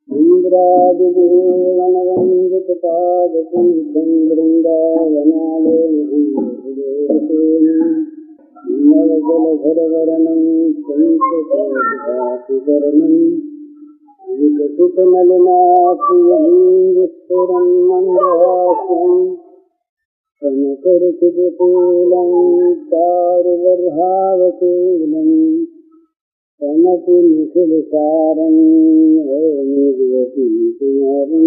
इंद्रादिदेवनवन्दितपादपीठं वृन्दावनालयजलधरवरणं चन्द्रकौस्तुभवर्णं विकसितनलिनाप्रियं मन्दहास्यं कनकरुचितशूलं चारुवर्हावतीर्णं कमपि निखिलसारं निर्वतीकुमारं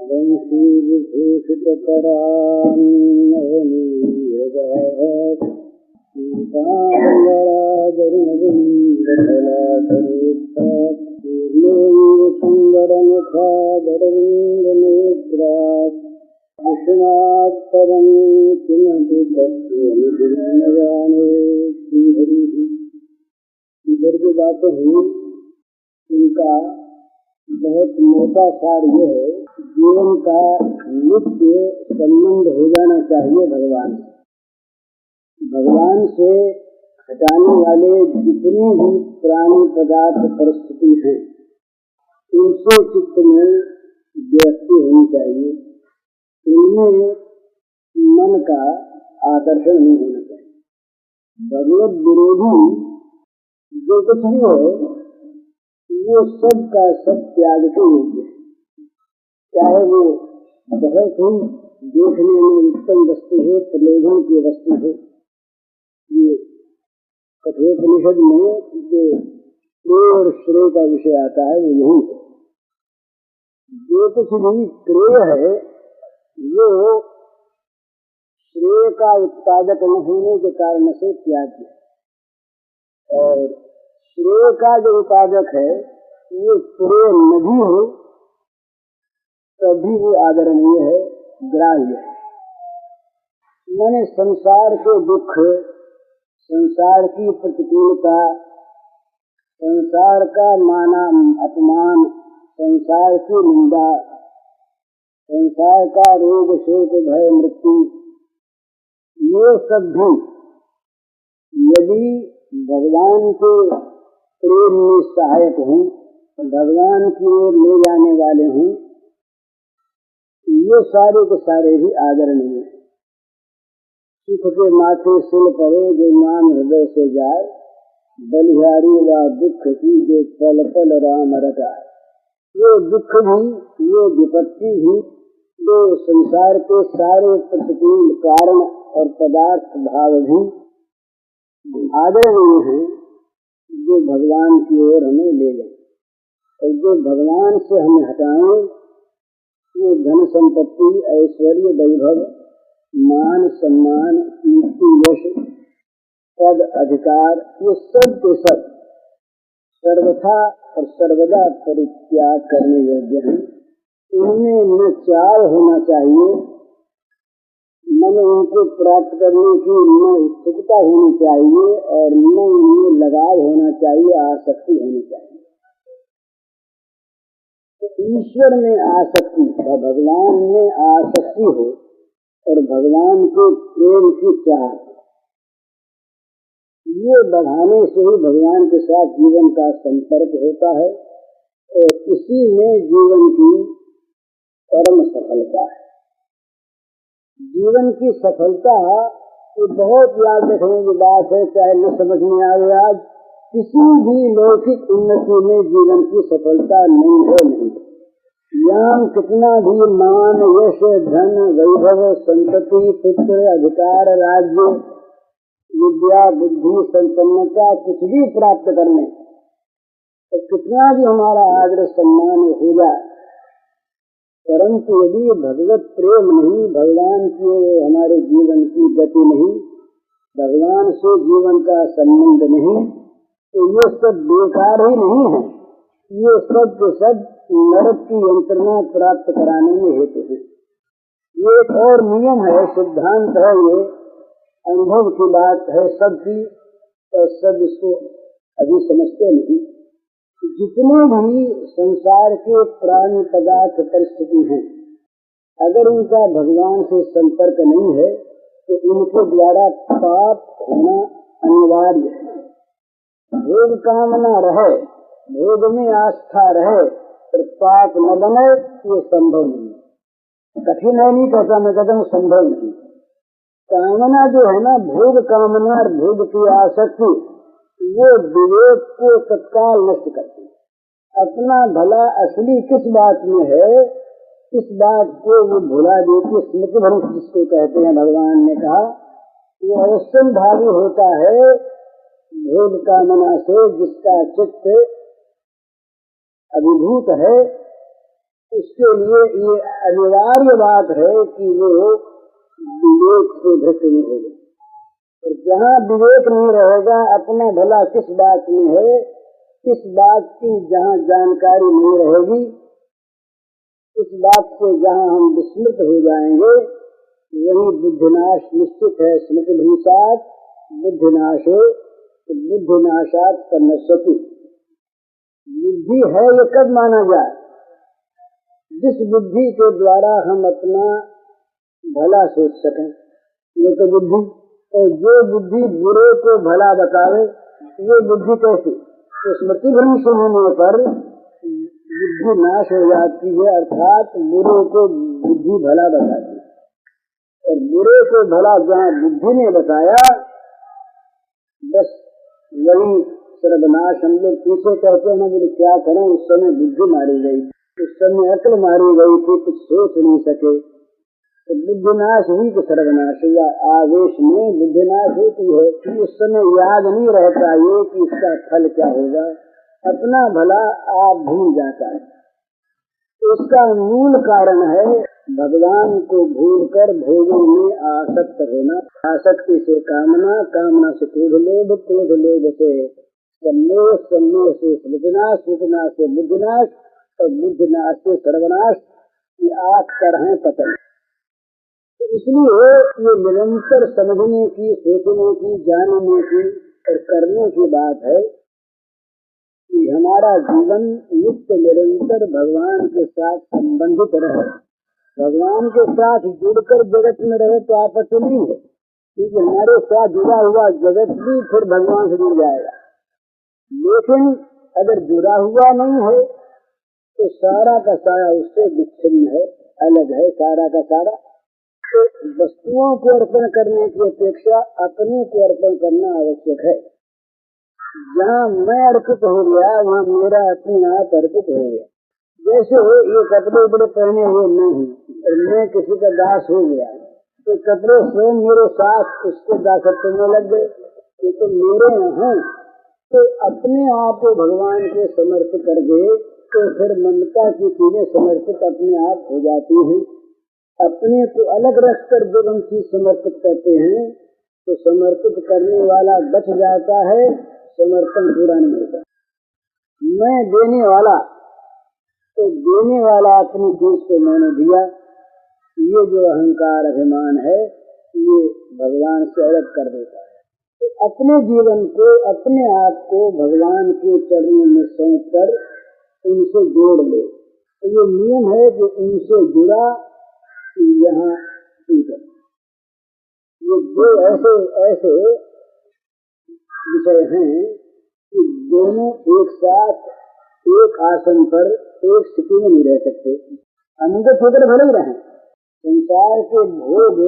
वंशीविभूषितकरान्नयनीयदात् सीताम्बरादरुणबिम्बफलाधरेत्तात् पूर्णेन्दुसुन्दरमुखादरविन्दनेत्रात् विष्णात् परं किमपि तत्त्वमजाने श्रीहरिः। इधर की बातें हुई, इनका बहुत मोटा सार ये है, जीवन का नित्य संबंध हो जाना चाहिए भगवान से। भगवान से हटाने वाले जितने भी प्राणी पदार्थ परिस्थिति है, उनसे चित्त में व्यक्ति होनी चाहिए, इनमें मन का आकर्षण नहीं होना चाहिए। भगवत विरोधी जो कुछ भी है वो सब का सब त्याग के योग्य है, चाहे वो बहुत ही देखने में उत्तम वस्तु हो, प्रलोभन की वस्तु हो। ये कठोपनिषद में जो श्रेय और श्रेय का विषय आता है वो यही है। जो कुछ भी श्रेय है वो श्रेय का उत्पादक न होने के कारण से त्याज्य है, और श्रेय का जो उत्पादक है वो श्रेय नहीं हो तभी वो आदरणीय है, ग्राह्य है। मैंने संसार के दुख, संसार की प्रतिकूलता, संसार का माना अपमान, संसार की निंदा, संसार का रोग शोक भय मृत्यु, ये सब भी यदि भगवान के प्रेम में सहायक हों, भगवान की ओर ले जाने वाले हों, ये सारे के सारे ही आदरणीय हैं। सुख के माथे सिल पड़े जो नाम हृदय से जाए, बलिहारी व दुख की जो पल पल राम रटाए। ये दुख भी, ये विपत्ति भी, जो संसार के सारे प्रतिकूल कारण और पदार्थ भाव भी आदरणीय हैं, जो भगवान की ओर हमें ले जाए। और जो भगवान से हमें हटाएं, वो धन संपत्ति, ऐश्वर्य, वैभव, मान सम्मान, कीर्ति, यश, पद, अधिकार, ये सब के सब सर्वथा और सर्वदा परित्याग करने योग्य हैं। इनमें न चाव होना चाहिए, न उनको प्राप्त करने की न उत्सुकता होनी चाहिए, और न उनमें लगाव होना चाहिए, आसक्ति होनी चाहिए। तो ईश्वर में आसक्ति, भगवान में आसक्ति हो और भगवान के प्रेम की चाह, ये बढ़ाने से ही भगवान के साथ जीवन का संपर्क होता है, और इसी में जीवन की परम सफलता है। जीवन की सफलता तो बहुत याद रखने की बात है, चाहे न समझ में आए आज, किसी भी लौकिक उन्नति में जीवन की सफलता नहीं है। नहीं, यहाँ कितना भी मान, यश, धन, वैभव, संपत्ति, पुत्र, अधिकार, राज्य, विद्या, बुद्धि, संपन्नता कुछ भी प्राप्त करने, तो कितना भी हमारा आदर सम्मान हो जाए, परंतु यदि भगवत प्रेम नहीं, भगवान की हमारे जीवन की गति नहीं, भगवान से जीवन का संबंध नहीं, तो ये सब बेकार ही नहीं है। ये सब के सब नरक की यंत्रणा प्राप्त कराने में हेतु है। ये एक और नियम है, सिद्धांत है, ये अनुभव की बात है सबकी, और सब इसको अभी समझते नहीं। जितने भी संसार के प्राणी पदार्थ परिस्थिति हैं, अगर उनका भगवान से संपर्क नहीं है तो उनके द्वारा पाप होना अनिवार्य है। भोग कामना रहे, भोग में आस्था रहे और पाप न बने, ये संभव नहीं। कठिन है नहीं कहता, मैं कहता हूँ संभव नहीं। कामना जो है ना, भोग कामना और भोग की आसक्ति, वो विवेक को तत्काल नष्ट करती है। अपना भला असली किस बात में है, इस बात को वो भुला देती। स्मृति भ्रंश जिसको कहते हैं, भगवान ने कहा वो अवश्य भावी होता है भोग कामना से। जिसका चित्त अभिभूत है उसके लिए ये अनिवार्य बात है कि वो विवेक से भ्रष्ट नहीं होगा। और जहाँ विवेक नहीं रहेगा, अपना भला किस बात में है, इस बात की जहाँ जानकारी नहीं रहेगी, इस बात से जहाँ हम विस्मृत हो जाएंगे, वही बुद्धिनाश निश्चित है। स्मृति भूषात बुद्धिनाशो बुद्धिनाशात कर्मशति। बुद्धि है ये कब माना जाए? जिस बुद्धि के द्वारा हम अपना भला सोच सकें, ये तो बुद्धि। और जो बुद्धि बुरे को भला बतावे, ये बुद्धि कैसी? तो स्मृति भ्रंश होने पर बुद्धि नाश हो जाती है, अर्थात बुरे को बुद्धि भला बताती है। और बुरे को भला जहाँ बुद्धि ने बताया, बस वही सर्वनाश। हम लोग पीछे कहते हैं कि क्या करें, उस समय बुद्धि मारी गई, उस समय अक्ल मारी गई थी, कुछ सोच नहीं सके, तो बुद्धिनाश हुई कि सर्वनाश हुआ। आवेश में बुद्धिनाश होती है कि उस समय याद नहीं रहता ये कि इसका फल क्या होगा, अपना भला आप भूल जाता है। तो उसका मूल कारण है भगवान को भूलकर भोगों में आसक्त होना। आसक्ति से कामना, कामना से क्रोध लोभ, क्रोध लोभ से सम्मोह, सम्मोह से स्मृतिनाश, स्मृतिनाश से बुद्धिनाश और बुद्धिनाश से सर्वनाश। ये 8 तरह पतन। तो इसलिए ये निरंतर समझने की, सोचने की, जानने की और करने की बात है कि हमारा जीवन नित्य निरंतर भगवान के साथ संबंधित रहे। भगवान के साथ जुड़कर जगत में रहे तो आपत्ति नहीं है, क्योंकि हमारे साथ जुड़ा हुआ जगत भी फिर भगवान से जुड़ जाएगा। लेकिन अगर जुड़ा हुआ नहीं है तो सारा का सारा उससे विच्छिन्न है, अलग है सारा का सारा। तो वस्तुओं को अर्पण करने की अपेक्षा अपने को अर्पण करना आवश्यक है। जहाँ मैं अर्पित हो गया, वहाँ मेरा अपने आप अर्पित हो गया। जैसे ये कपड़े बड़े पहने हुए नहीं, मैं किसी का दास हो गया, तो कपड़े स्वयं मेरे साथ उसके दासत्व में लग गए, ये तो मेरे हैं। तो अपने आप को भगवान को समर्पित कर दे तो फिर ममता की चीजें समर्पित अपने आप हो जाती हैं। अपने को अलग रखकर जब हम चीज समर्पित करते हैं तो समर्पित करने वाला बच जाता है, समर्पण पूरा नहीं होता। मैं देने वाला, तो देने वाला अपनी चीज को मैंने दिया, ये जो अहंकार अभिमान है ये भगवान से अलग कर देता है। तो अपने जीवन को, अपने आप को भगवान के चरणों में सौंप कर उनसे जोड़ ले। तो ये नियम है कि उनसे जुड़ा यहाँ टूटा। ये दो ऐसे ऐसे विषय हैं कि दोनों एक साथ एक आसन पर एक स्थिति में नहीं रह सकते। अनुगत होकर भले ही रहें, संसार के भोग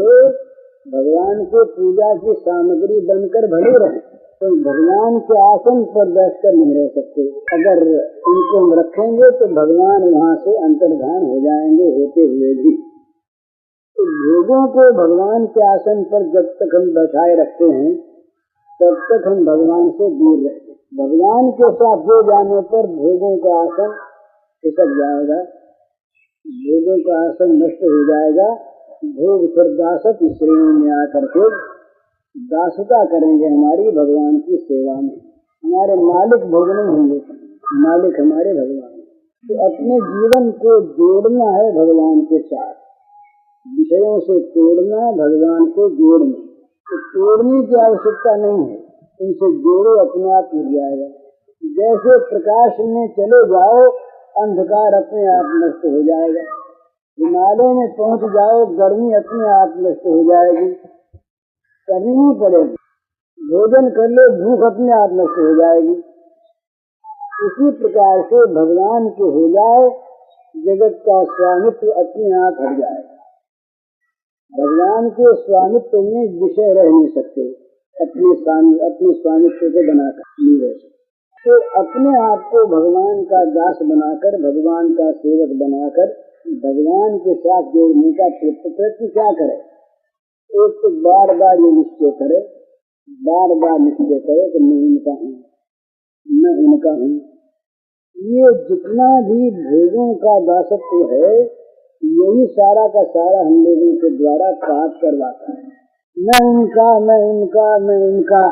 भगवान के पूजा की सामग्री बनकर भले रहे, तो भगवान के आसन पर बैठकर नहीं रह सकते। अगर उनको हम रखेंगे तो भगवान वहाँ से अंतर्धान हो जाएंगे होते हुए भी। तो भोगों को भगवान के आसन पर जब तक हम बैठाए रखते हैं तब तक हम भगवान से दूर रहते। भगवान के साथ हो जाने पर भोगों का आसन खिसक जाएगा, भोगों का आसन नष्ट हो जाएगा। भोग फिर दासत श्रेणी में आकर के दासता करेंगे हमारी भगवान की सेवा में। हमारे मालिक भोग नहीं होंगे, मालिक हमारे भगवान। तो अपने जीवन को जोड़ना है भगवान के साथ, विषयों से तोड़ना, भगवान को जोड़ना। तो तोड़ने की आवश्यकता नहीं है, उनसे जोड़ो, अपने आप टूट जाएगा। जैसे प्रकाश में चले जाओ, अंधकार अपने आप नष्ट हो जाएगा। हिमालय में पहुंच जाओ, गर्मी अपने आप नष्ट हो जाएगी, करनी नहीं पड़ेगी। भोजन कर ले, भूख अपने आप नष्ट हो जाएगी। इसी प्रकार से भगवान के हो जाए, जगत का स्वामित्व अपने आप हट जाएगा। भगवान के स्वामित्व में विषय रह नहीं सकते, अपने स्वामित्व को बनाकर नहीं रह सकते। तो अपने आप को भगवान का दास बनाकर, भगवान का सेवक बनाकर भगवान के साथ जोड़ने का प्रयत्न क्या करे? एक तो बार बार ये निश्चय करे, बार बार निश्चय करे कि मैं उनका हूँ, मैं उनका हूँ। ये जितना भी भोगों का दासत्व है, यही सारा का सारा हम लोगों के द्वारा पाप करवाता है। मैं उनका, मैं उनका, मैं उनका।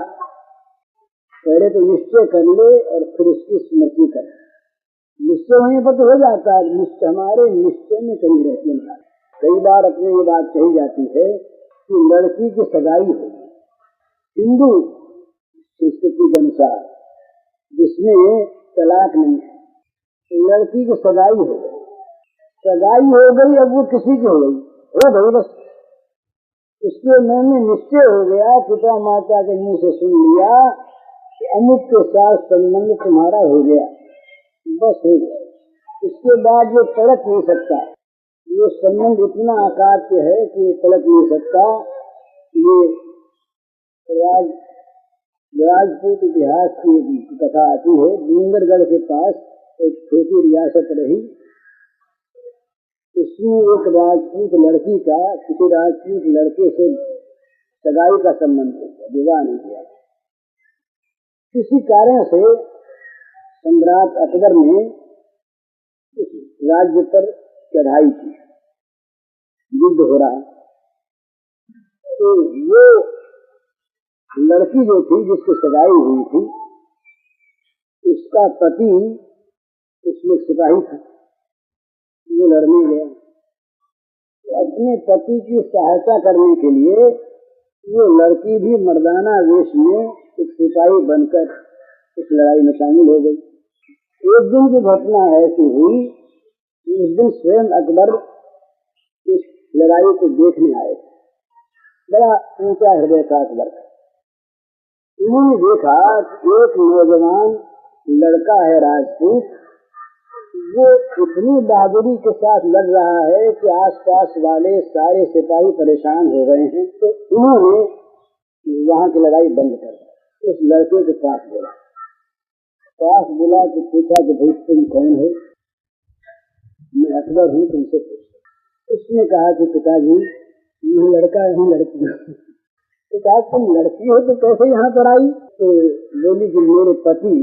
पहले तो निश्चय कर ले और फिर उसकी स्मृति कर। निश्चय होने पर तो हो जाता है, निश्चय हमारे निश्चय में कमी रहती है। कई बार अपने ये बात कही जाती है कि लड़की की सगाई होगी हिंदू संस्कृति के अनुसार, जिसमें तलाक नहीं है, लड़की की सगाई हो गई। सगाई हो गई, अब वो किसी की हो गई बस। उसके मन में निश्चय हो गया, पिता माता के मुंह से सुन लिया कि अमुक के साथ संबंध तुम्हारा हो गया, बस हो गया। इसके बाद ये तड़क नहीं सकता। ये संबंध इतना अकाट्य है कि ये तड़क नहीं सकता। ये राजपूत इतिहास की कथा आती है। डूंगरगढ़ के पास एक छोटी रियासत रही, उसमें एक राजपूत लड़की का किसी राजपूत लड़के से सगाई का संबंध हो गया, विवाह नहीं किया। किसी कारण से सम्राट अकबर ने इस राज्य पर चढ़ाई की, युद्ध हो रहा। तो वो लड़की जो थी जिसकी सगाई हुई थी, उसका पति उसमें सिपाही था, वो लड़ने गया। तो अपने पति की सहायता करने के लिए वो लड़की भी मर्दाना वेश में एक सिपाही बनकर इस लड़ाई में शामिल हो गई। एक दिन की घटना ऐसी हुई, उस दिन स्वयं अकबर इस लड़ाई को देखने आए। बड़ा ऊंचा हृदय था अकबर का। उन्होंने देखा कि एक नौजवान लड़का है राजपूत, वो इतनी बहादुरी के साथ लड़ रहा है कि आसपास वाले सारे सिपाही परेशान हो गए हैं। तो उन्होंने वहाँ की लड़ाई बंद कर दी। उस लड़के के पास बुला के पूछा कि भाई तुम कौन हो? मैं अकबर हूँ, तुमसे पूछो। उसने कहा कि पिताजी ये लड़का है, लड़की। तो कहा तुम लड़की हो तो कैसे यहाँ पर आई? तो बोली कि मेरे पति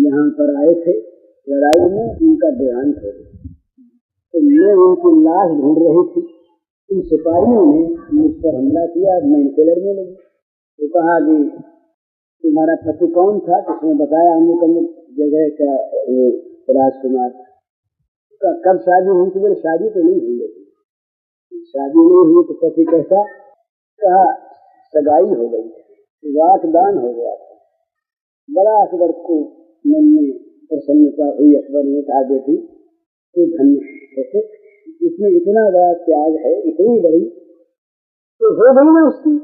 यहाँ पर आए थे, लड़ाई में उनका देहांत हो गया, तो मैं उनकी लाश ढूंढ रही थी। इन सिपाहियों ने मुझ पर हमला किया, मैं इनसे लड़ने लगी। तो कहा कि तुम्हारा पति कौन था? किसने बताया अमुक अमुक जगह का राजकुमार था। कब शादी हुई थी? बोले शादी तो नहीं हुई थी। शादी नहीं हुई तो पति कैसा? कहा सगाई हो गई, वाकदान हो गया था। बड़ा अकबर को मन में प्रसन्नता हुई। अकबर ने कहा बेटी तो धन्य, इसमें इतना बड़ा त्याग है, इतनी बड़ी तो हो गई ना उसकी।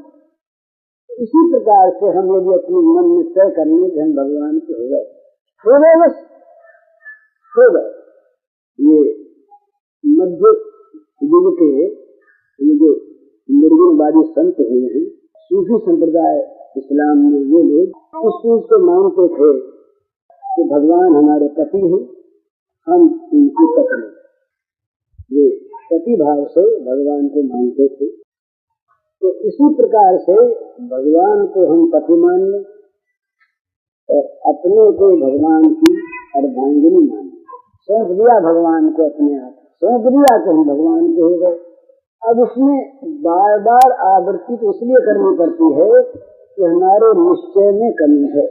इसी प्रकार से हम यदि अपने मन में तय करने के हम भगवान के हो गए बस हो गए। ये मध्य युग के ये जो निर्गुणवादी संत हुए हैं, सूफी संप्रदाय इस्लाम में, ये लोग उस चीज को मानते थे कि भगवान हमारे पति हैं, हम उनकी पत्नी। ये पति भाव से भगवान को मानते थे। तो इसी प्रकार से भगवान को हम पति मान लें और अपने को भगवान की अर्धांगिनी मान लें। सौंप दिया भगवान को, अपने आप सौंप दिया तो हम भगवान के हो गए। अब उसमें बार बार आवृत्ति तो इसलिए करनी पड़ती है कि हमारे निश्चय में कमी है।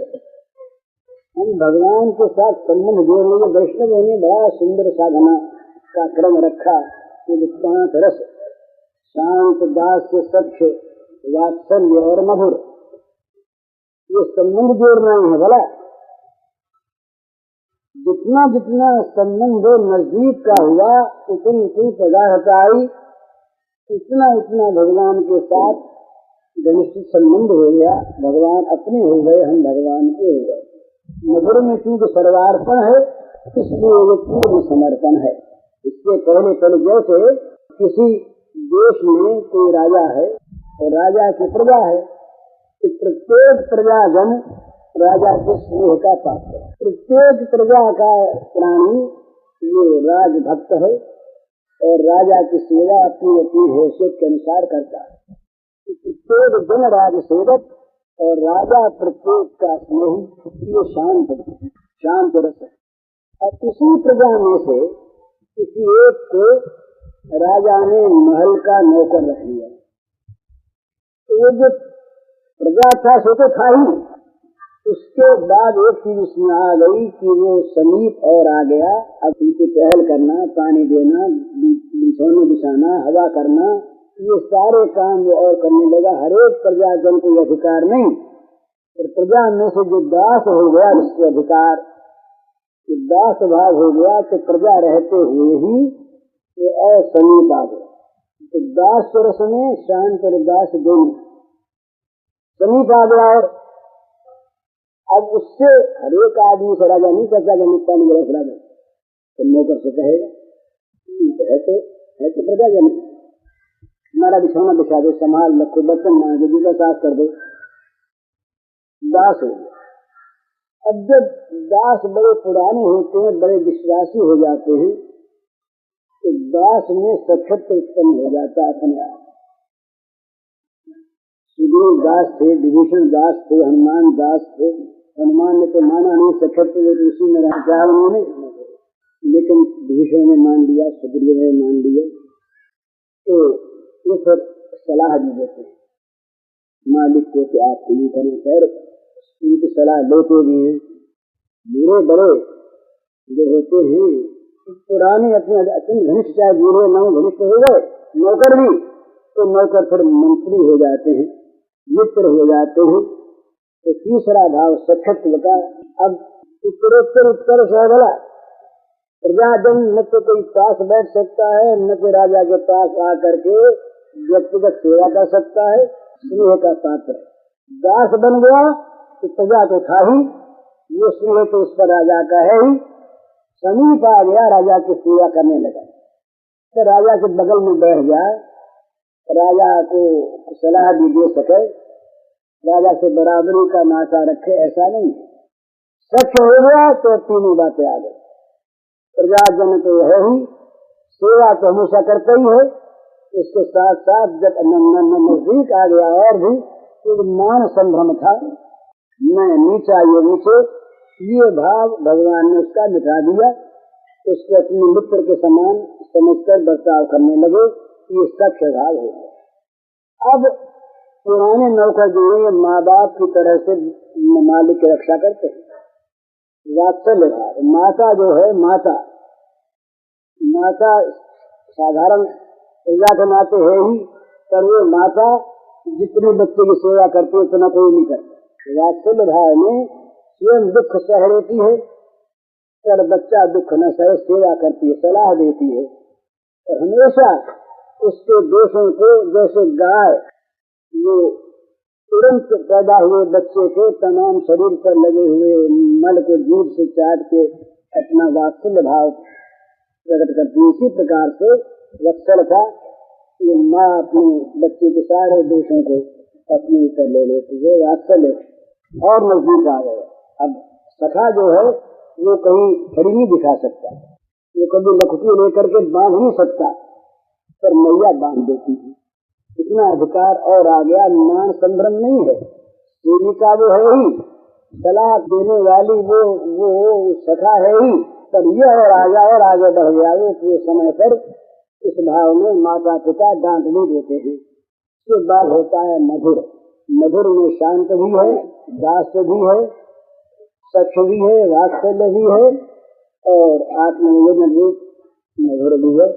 हम भगवान के साथ संबंध जोड़ लेंगे। वैष्णव ने बड़ा सुंदर साधना का क्रम रखा कि 5 रस, शांत, दास्य, सख्य, वात्सल्य और मधुर, ये संबंध जोड़ना है। भला जितना जितना संबंध नजदीक का हुआ, उतनी उतनी पदार्थता आई, इतना इतना भगवान के साथ घनिष्ठ संबंध हो गया, भगवान अपने हो गए, हम भगवान के हो गए। मधुर में चूंकि सर्वार्पण है इसलिए वो पूर्ण समर्पण है। इसके पहले पहले जैसे किसी देश में कोई राजा है और राजा की प्रजा है तो प्रत्येक प्रजाजन राजा के स्नेह का पात्र है। प्रत्येक प्रजा का प्राणी ये राजभक्त है और राजा की सेवा अपनी अपनी हैसियत के अनुसार करता है। प्रत्येक जन राज सेवक और राजा प्रत्येक का स्नेही, ये शांत रस है। अब इसी प्रजा में से किसी एक को राजा ने महल का नौकर रख लिया, तो वो जो प्रजा था सो तो था ही, उसके बाद एक चीज उसमें आ गई कि वो समीप और आ गया। अब उनसे पहल करना, पानी देना, बिछौने बिछाना, हवा करना, ये सारे काम वो और करने लगा। हरेक प्रजाजन को अधिकार नहीं, और प्रजा में से जो दास हो गया उसके अधिकार, दास भाव हो गया तो प्रजा रहते हुए ही वो और समीप आ गया। तो दास रस में शांत और दास दोनों समीप आ गया। और अब उससे हरेक आदमी से राजा नहीं कहता कि नित्ता नहीं गया राजा, तो नौकर से कहेगा है तो प्रजाजन, हमारा बिछौना बिछा दो, संभाल रखो, बर्तन मांग दो, जूता साफ कर दो, दास हो गया। अब जब दास बड़े पुराने होते हैं, बड़े विश्वासी हो जाते हैं, तो दास में सख्त उत्पन्न हो जाता है अपने आप। सुग्रीव दास थे, विभीषण दास थे, हनुमान दास थे। हनुमान ने तो माना नहीं, सख्त उसी में रह गया उन्होंने, लेकिन विभीषण ने मान लिया, सुग्रीव ने मान लिया। तो वो फिर सलाह दी देते हैं मालिक को कि आप नहीं करें, खैर उनकी सलाह लेते भी हैं। बूढ़े बड़े जो होते हैं पुराने अपने घनिष्ठ, चाहे बूढ़े न घनिष्ठ हो गए, नौकर भी, तो नौकर फिर मंत्री हो जाते हैं, मित्र हो जाते हैं। तो तीसरा भाव सख्त्व का। अब उत्तरोत्तर उत्कर्ष है भला, प्रजाजन न तो कोई पास बैठ सकता है, न तो राजा के पास आकर के व्यक्तिगत सेवा कर सकता है, स्नेह का पात्र। दास बन गया तो प्रजा तो था ही, वो स्नेह तो उस पर राजा का है ही। समीप आ गया, राजा की सेवा करने लगा, तो राजा के बगल में बैठ जाए, राजा को सलाह भी दे सके, राजा से बराबरी का नाता रखे, ऐसा नहीं। सच हो गया तो तीनों बातें आ गई। प्रजाजन तो है ही, सेवा तो हमेशा करता ही है, इसके साथ साथ जब नजदीक आ गया और भी तो मान संभ्रम था, मैं नीचा ये नीचे, ये भाव भगवान ने उसका मिटा दिया। उसको अपने मित्र के समान समझकर बर्ताव करने लगे, ये सख्य भाव हो गया। अब पुराने नौकर जो है माँ बाप की तरह से मालिक की रक्षा करते हैं, वात्सल्य भाव। माता जो है, माता साधारण प्रजा के नाते है ही, पर वो माता जितने बच्चे की सेवा करती है उतना कोई नहीं करता। वात्सल्य भाव में स्वयं दुख सह लेती है और बच्चा दुख न सहे सेवा करती है, सलाह देती है, और हमेशा उसके दोषों को, जैसे गाय वो तुरंत पैदा हुए बच्चे के तमाम शरीर पर लगे हुए मल को जीभ से चाट के अपना वात्सल्य भाव प्रकट करती है, इसी प्रकार से वत्सलता ये माँ अपने बच्चे के सारे दोषों को अपने ऊपर ले लेती है, वात्सल्य और नजदीक आ गए। अब सखा जो है वो कहीं खड़ी नहीं दिखा सकता, वो कभी लखटी लेकर के बांध नहीं सकता, पर मैया बांध देती है, इतना अधिकार और आ गया। मान संभ्रम नहीं है, सेविका वो है ही, सलाह देने वाली वो सखा है ही, पर यह और आ गया और आगे बढ़ गया। वो पूरे समय पर इस भाव में माता पिता डांट नहीं देते हैं। उसके बाद होता है मधुर। मधुर में शांत भी है, दास भी है, सख्य भी है, वात्सल्य भी है और आत्मनिवेदन रूप मधुर भी है।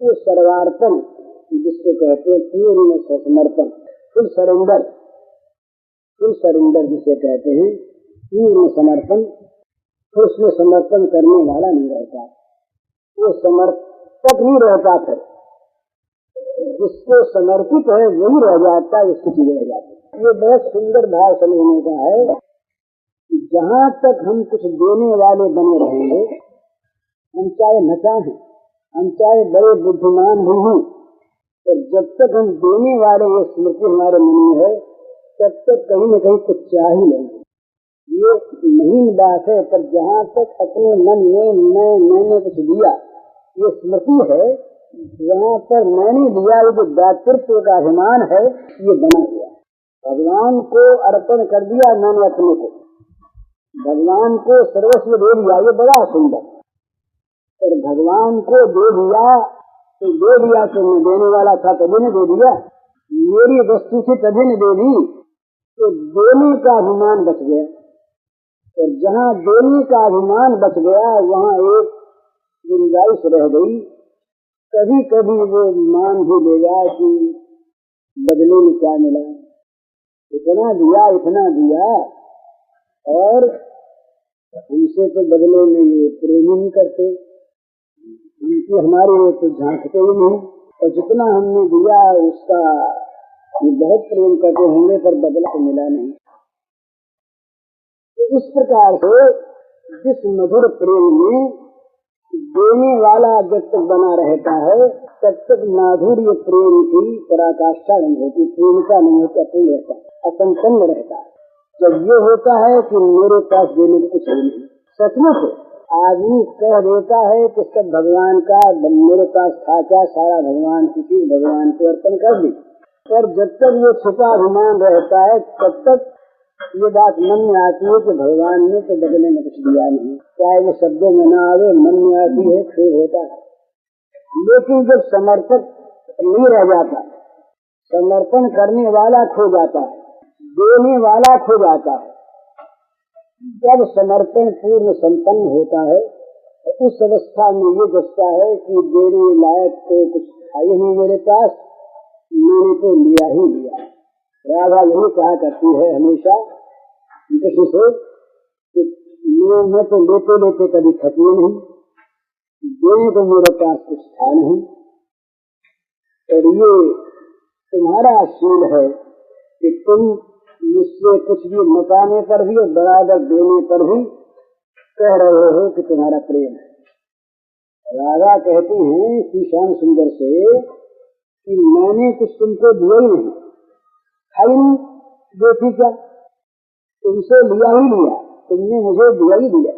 वो सर्वार्पण जिसको कहते हैं पूर्ण समर्पण, फुल सरेंडर जिसे कहते हैं, पूर्ण समर्पण। फिर उसमें समर्पण करने वाला नहीं रहता, वो समर्पक नहीं रहता। फिर जिसको समर्पित है वही रह जाता है, उसकी चीजें रह जाती है। ये बहुत सुंदर भाव समझने का है कि जहाँ तक हम कुछ देने वाले बने रहेंगे, हम चाहे न चाहें, हम चाहे बड़े बुद्धिमान भी हों, तो जब तक हम देने वाले ये स्मृति हमारे मन में है, तब तक कहीं न कहीं कुछ चाह ही लेंगे। ये महीन बात है, पर जहाँ तक अपने मन में मैंने कुछ दिया, ये स्मृति है, जहाँ पर मैंने दिया, ये जो दातृत्व का अभिमान है, ये बना हुआ। भगवान को अर्पण कर दिया मैंने अपने को, भगवान को सर्वस्व दे दिया, ये बड़ा सुंदर। पर भगवान को दे दिया तो दे दिया, तो मैं देने वाला था तभी ने दे दिया, मेरी वस्तु से तभी ने दे दी, तो देने का अभिमान बच गया। और जहाँ देने का अभिमान बच गया, वहाँ एक गुंजाइश रह गई। कभी कभी वो मान भी लेगा कि बदले में क्या मिला, इतना दिया, और उनसे तो बदले में ये प्रेम ही नहीं करते, उनकी हमारे तो झांकते ही नहीं, और जितना हमने दिया उसका ये बहुत प्रेम करते होंगे, पर बदला तो मिला नहीं। तो इस प्रकार से जिस मधुर प्रेम में देने वाला जब तक बना रहता है, तब तक माधुर्य प्रेम की पराकाष्ठा नहीं होती, पूर्णता नहीं होती, अपूर्ण रहता है, असंपन्न रहता है। जब ये होता है कि मेरे पास देने को कुछ नहीं, सचमुच आदमी कह देता है कि सब भगवान का, मेरे पास था क्या, सारा भगवान की चीज भगवान को अर्पण कर दी। पर जब तक वो छिपा अभिमान रहता है, तब तक ये बात मन में आती है कि भगवान ने तो बदले में कुछ दिया नहीं, चाहे वो शब्दों में ना आवे, मन में आती है, खेद होता है। लेकिन जब समर्पक नहीं रह जाता, समर्पण करने वाला खो जाता है, देने वाला खो जाता है, जब समर्पण पूर्ण संपन्न होता है, तो उस अवस्था में ये दशा है कि देने लायक तो कुछ था ही नहीं मेरे पास, मैंने तो लिया ही लिया। राधा यही कहा करती है हमेशा किसी से कि मैं तो लेते लेते कभी थकी नहीं, देने तो मेरे पास कुछ था नहीं। और ये तुम्हारा शील है कि तुम मुझसे कुछ भी मकाने पर भी और बराबर देने पर भी कह रहे हो कि तुम्हारा प्रेम है। राधा कहती हैं श्री श्याम सुंदर से कि मैंने कुछ तुमको दिया ही नहीं, खाई नहीं, देखी क्या, तुमसे लिया ही लिया, तुमने मुझे दिया ही दिया।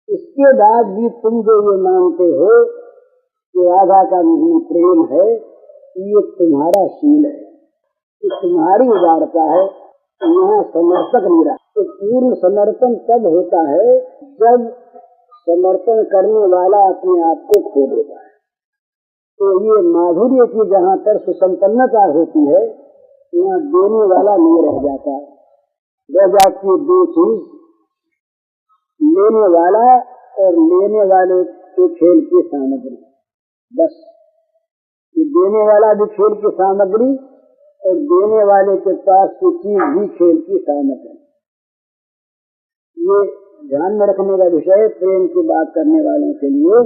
इसके बाद भी तुम जो ये मानते हो कि राधा का मुझे प्रेम है, ये तुम्हारा शील है, ये तुम्हारी उदारता है, यहाँ समर्पक नहीं रहा। तो पूर्ण समर्पण तब होता है जब समर्पण करने वाला अपने आप को खो देता है। तो ये माधुर्य की जहाँ पर सुसंपन्नता होती है, यहाँ देने वाला नहीं रह जाता, रह जाती है दो चीज, लेने वाला और लेने वाले के खेल की सामग्री। बस ये देने वाला भी खेल की सामग्री और देने वाले के पास की चीज भी खेल की सामग्री। ये ध्यान में रखने का विषय प्रेम की बात करने वालों के लिए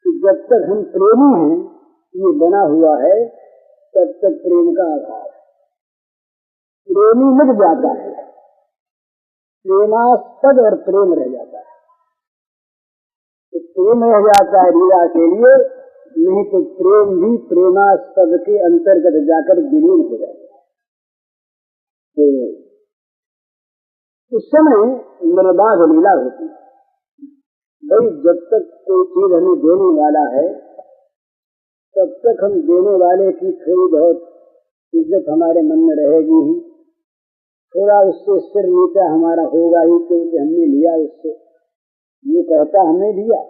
कि जब तक हम प्रेमी हैं, ये बना हुआ है, तब तक प्रेम का अभाव। प्रेमी मिट जाता है, प्रेमास्पद और प्रेम रह जाता है। तो प्रेम रह जाता है लीला के लिए, नहीं तो प्रेम भी प्रेमास्पद के अंतर्गत जाकर विलीन हो जाता है। तो उस समय निर्बाध लीला होती है। भाई जब तक कोई चीज हमें देने वाला है, तब तक हम देने वाले की थोड़ी बहुत इज्जत हमारे मन में रहेगी ही, थोड़ा उससे सिर नीचा हमारा होगा ही, क्योंकि हमने लिया उससे, ये कहता हमने दिया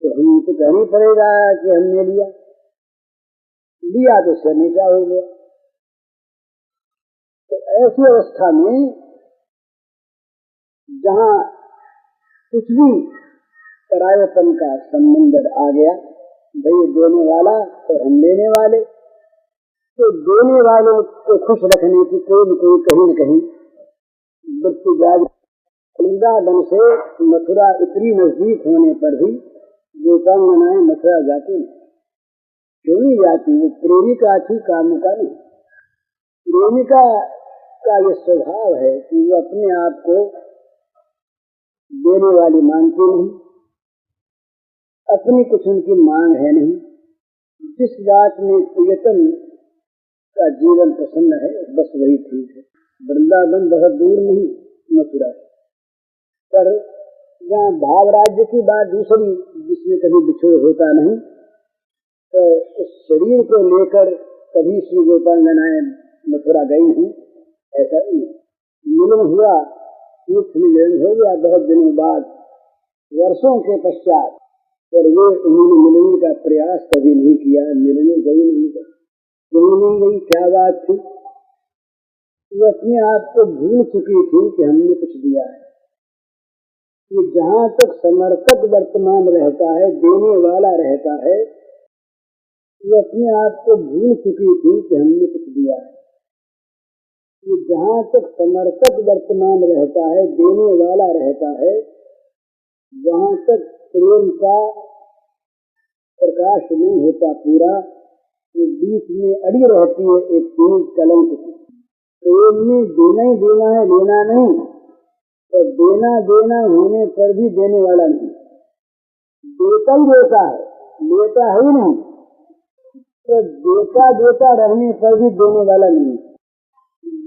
तो हमको कहना पड़ेगा कि हमने लिया तो सिर नीचा हो गया। तो ऐसी अवस्था में जहाँ कुछ भी परायपन का संबंध आ गया, भाई देने वाला और हम लेने वाले, तो देने वालों को खुश रखने की कोई न कोई कहीं न कहीं वृत्ति जाग। वृंदावन से मथुरा इतनी नजदीक होने पर भी गोपांगनाएं मथुरा जाती हैं। चुनी जाती, वो प्रेमिका थी, कामुका नहीं। प्रेमिका का ये स्वभाव है कि वो अपने आप को देने वाली मानती नहीं, अपनी कुछ उनकी मांग है नहीं। जिस बात में प्रियतम का जीवन प्रसन्न है बस वही ठीक है। वृंदावन बहुत दूर नहीं, मथुरा है, पर जहाँ भाव राज्य की बात दूसरी, जिसमें कभी बिछोड़ होता नहीं, तो उस शरीर को लेकर कभी श्री गोपांगनाएं मथुरा गई हैं, ऐसा नहीं। मिलन हुआ, तीर्थ मिलन हो गया बहुत दिनों बाद, वर्षों के पश्चात, पर वे उन्होंने मिलने का प्रयास कभी नहीं किया। मिलने गई नहीं, क्यों नहीं गई, क्या बात थी? वो अपने आप को भूल चुकी थी कि हमने कुछ दिया है। कि जहाँ तक समर्पक वर्तमान रहता है, देने वाला रहता है, वो अपने आप को भूल चुकी थी कि हमने कुछ दिया है। कि जहाँ तक समर्पक वर्तमान रहता है, देने वाला रहता है, वहाँ तक प्रेम का प्रकाश नहीं होता पूरा। वो बीच में अड़ी रहती है एक पूरी कलंक की। प्रेम में देना ही देना है, लेना नहीं। तो देना देना होने पर भी देने वाला नहीं, देता ही देता है, लेता है ही नहीं। तो देता देता रहने पर भी देने वाला नहीं।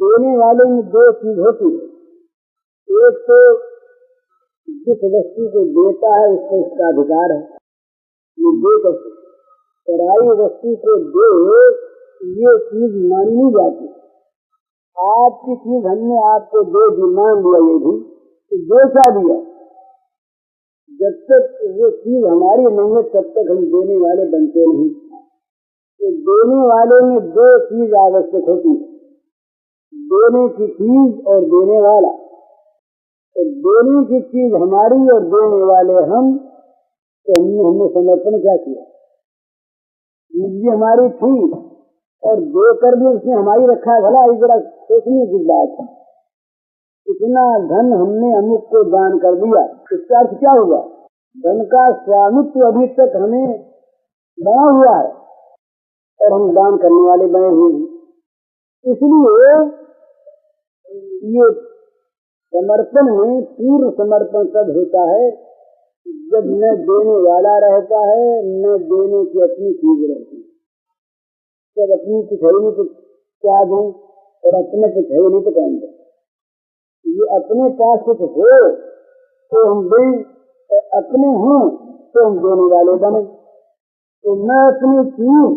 देने वाले में दो चीज होती है, एक तो जिस वस्तु को देता है उसको उसका अधिकार है, ये दे सकते। पराई वस्तु को दे, ये चीज मानी नहीं जाती। आपकी चीज हमने आपको दे दी, मान लिया, ये भी तो दे क्या दिया। जब तक वो चीज हमारी नहीं है तब तक हम देने वाले बनते नहीं। तो देने वाले में दो चीज आवश्यक होती है, देने की चीज और देने वाला। तो देने की चीज हमारी और देने वाले हम, तो हमने समर्पण क्या किया। चीज भी हमारी थी और देकर भी उसने हमारी रखा है। भला जरा सोचने की बात है, इतना धन हमने अमुक को दान कर दिया, इसका अर्थ क्या हुआ? धन का स्वामित्व अभी तक हमें बना हुआ है और हम दान करने वाले बने हुए हैं। इसलिए ये समर्पण में पूर्ण समर्पण तब होता है जब न देने वाला रहता है, न देने की अपनी चीज रहती है। जब अपनी कुछ है नहीं तो क्या दूं, और अपने कुछ है नहीं तो कौन दे। ये अपने पास कुछ हो तो हम दें, अपने हों तो हम देने वाले बने। तो न अपनी चीज